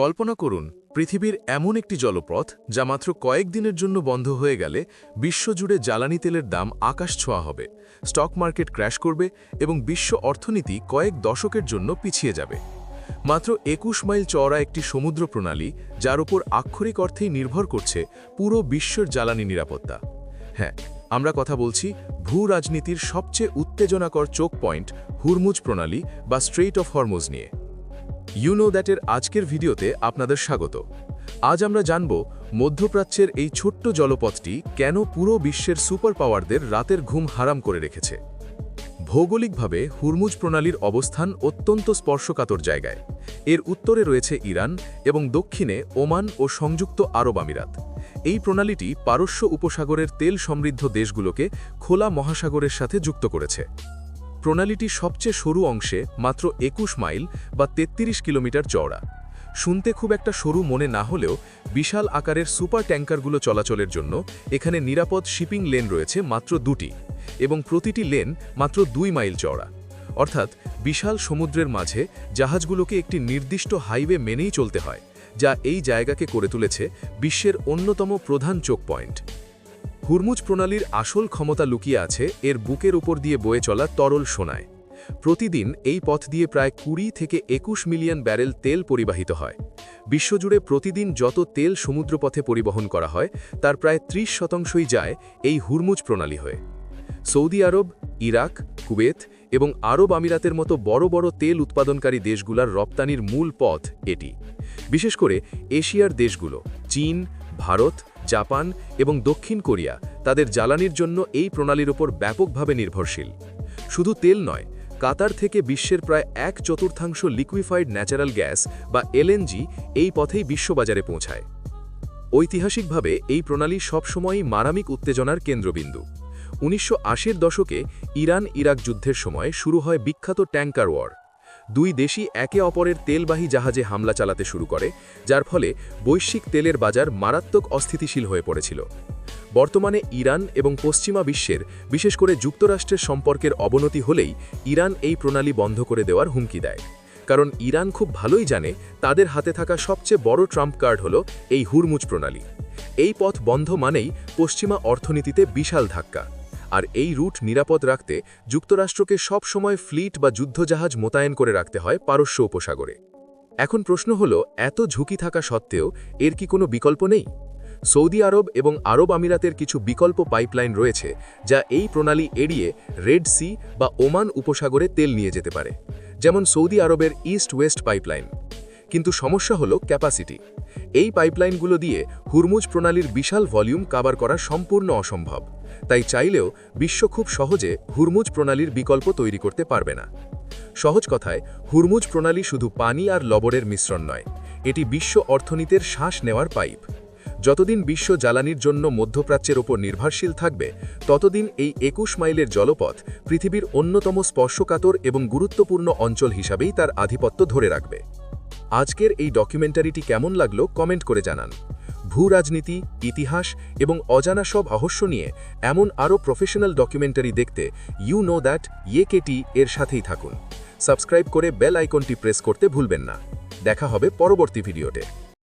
কল্পনা করুন পৃথিবীর এমন একটি জলপথ যা মাত্র কয়েকদিনের জন্য বন্ধ হয়ে গেলে বিশ্বজুড়ে জ্বালানি তেলের দাম আকাশ ছোঁয়া হবে, স্টক মার্কেট ক্র্যাশ করবে এবং বিশ্ব অর্থনীতি কয়েক দশকের জন্য পিছিয়ে যাবে। মাত্র ২১ মাইল চওড়া একটি সমুদ্র প্রণালী, যার উপর আক্ষরিক অর্থেই নির্ভর করছে পুরো বিশ্বের জ্বালানি নিরাপত্তা। হ্যাঁ, আমরা কথা বলছি ভূ রাজনীতির সবচেয়ে উত্তেজনাকর চোক পয়েন্ট হুরমুজ প্রণালী বা স্ট্রেইট অফ হরমুজ নিয়ে। ইউ নো দ্যাটের আজকের ভিডিওতে আপনাদের স্বাগত। আজ আমরা জানব মধ্যপ্রাচ্যের এই ছোট্ট জলপথটি কেন পুরো বিশ্বের সুপার পাওয়ারদের রাতের ঘুম হারাম করে রেখেছে। ভৌগোলিকভাবে হুরমুজ প্রণালীর অবস্থান অত্যন্ত স্পর্শকাতর জায়গায়। এর উত্তরে রয়েছে ইরান এবং দক্ষিণে ওমান ও সংযুক্ত আরব আমিরাত। এই প্রণালীটি পারস্য উপসাগরের তেল সমৃদ্ধ দেশগুলোকে খোলা মহাসাগরের সাথে যুক্ত করেছে। প্রণালীটি সবচেয়ে সরু অংশে মাত্র ২১ মাইল বা ৩৩ কিলোমিটার চওড়া। শুনতে খুব একটা সরু মনে না হলেও বিশাল আকারের সুপার ট্যাঙ্কারগুলো চলাচলের জন্য এখানে নিরাপদ শিপিং লেন রয়েছে মাত্র ২টি, এবং প্রতিটি লেন মাত্র ২ মাইল চওড়া। অর্থাৎ বিশাল সমুদ্রের মাঝে জাহাজগুলোকে একটি নির্দিষ্ট হাইওয়ে মেনেই চলতে হয়, যা এই জায়গাকে করে তুলেছে বিশ্বের অন্যতম প্রধান চোক পয়েন্ট। হুরমুজ প্রণালীর আসল ক্ষমতা লুকিয়ে আছে এর বুকের উপর দিয়ে বয়ে চলা তরল সোনায়। প্রতিদিন এই পথ দিয়ে প্রায় ২০ থেকে ২১ মিলিয়ন ব্যারেল তেল পরিবাহিত হয়। বিশ্বজুড়ে প্রতিদিন যত তেল সমুদ্রপথে পরিবহন করা হয় তার প্রায় ৩০% যায় এই হুরমুজ প্রণালী হয়ে। সৌদি আরব, ইরাক, কুয়েত এবং আরব আমিরাতের মতো বড় বড় তেল উৎপাদনকারী দেশগুলোর রপ্তানির মূল পথ এটি। বিশেষ করে এশিয়ার দেশগুলো চীন, ভারত, জাপান এবং দক্ষিণ কোরিয়া তাদের জ্বালানির জন্য এই প্রণালীর উপর ব্যাপকভাবে নির্ভরশীল। শুধু তেল নয়, কাতার থেকে বিশ্বের প্রায় ১/৪ লিকুইফাইড ন্যাচারাল গ্যাস বা এলএনজি এই পথেই বিশ্ববাজারে পৌঁছায়। ঐতিহাসিকভাবে এই প্রণালী সবসময়ই মারাত্মক উত্তেজনার কেন্দ্রবিন্দু। ১৯৮০-এর দশকে ইরান-ইরাক যুদ্ধের সময় শুরু হয় বিখ্যাত ট্যাঙ্কার ওয়ার। দুই দেশই একে অপরের তেলবাহী জাহাজে হামলা চালাতে শুরু করে, যার ফলে বৈশ্বিক তেলের বাজার মারাত্মক অস্থিতিশীল হয়ে পড়েছিল। বর্তমানে ইরান এবং পশ্চিমা বিশ্বের, বিশেষ করে যুক্তরাষ্ট্রের সম্পর্কের অবনতি হলেই ইরান এই প্রণালী বন্ধ করে দেওয়ার হুমকি দেয়। কারণ ইরান খুব ভালোই জানে তাদের হাতে থাকা সবচেয়ে বড় ট্রাম্প কার্ড হল এই হুরমুজ প্রণালী। এই পথ বন্ধ মানেই পশ্চিমা অর্থনীতিতে বিশাল ধাক্কা। আর এই রুট নিরাপদ রাখতে যুক্তরাষ্ট্রকে সব সময় ফ্লিট বা যুদ্ধজাহাজ মোতায়েন করে রাখতে হয় পারস্য উপসাগরে। এখন প্রশ্ন হলো, এত ঝুঁকি থাকা সত্ত্বেও এর কি কোনো বিকল্প নেই? সৌদি আরব এবং আরব আমিরাতের কিছু বিকল্প পাইপলাইন রয়েছে যা এই প্রণালী এড়িয়ে রেড সি বা ওমান উপসাগরে তেল নিয়ে যেতে পারে, যেমন সৌদি আরবের ইস্ট ওয়েস্ট পাইপলাইন। কিন্তু সমস্যা হলো ক্যাপাসিটি। এই পাইপলাইনগুলো দিয়ে হুরমুজ প্রণালীর বিশাল ভলিউম কাভার করা সম্পূর্ণ অসম্ভব। তাই চাইলেও বিশ্ব খুব সহজে হুরমুজ প্রণালীর বিকল্প তৈরি করতে পারবে না। সহজ কথায়, হুরমুজ প্রণালী শুধু পানি আর লবণের মিশ্রণ নয়, এটি বিশ্ব অর্থনীতির শ্বাস নেওয়ার পাইপ। যতদিন বিশ্ব জ্বালানির জন্য মধ্যপ্রাচ্যের ওপর নির্ভরশীল থাকবে, ততদিন এই ২১ মাইলের জলপথ পৃথিবীর অন্যতম স্পর্শকাতর এবং গুরুত্বপূর্ণ অঞ্চল হিসাবেই তার আধিপত্য ধরে রাখবে। আজকের এই ডকুমেন্টারিটি কেমন লাগলো কমেন্ট করে জানান। ভূ রাজনীতি, ইতিহাস এবং অজানা সব রহস্য নিয়ে এমন আরও প্রফেশনাল ডকুমেন্টারি দেখতে ইউ নো দ্যাট ইয়েকেটি এর সাথেই থাকুন। সাবস্ক্রাইব করে বেল আইকনটি প্রেস করতে ভুলবেন না। দেখা হবে পরবর্তী ভিডিওতে।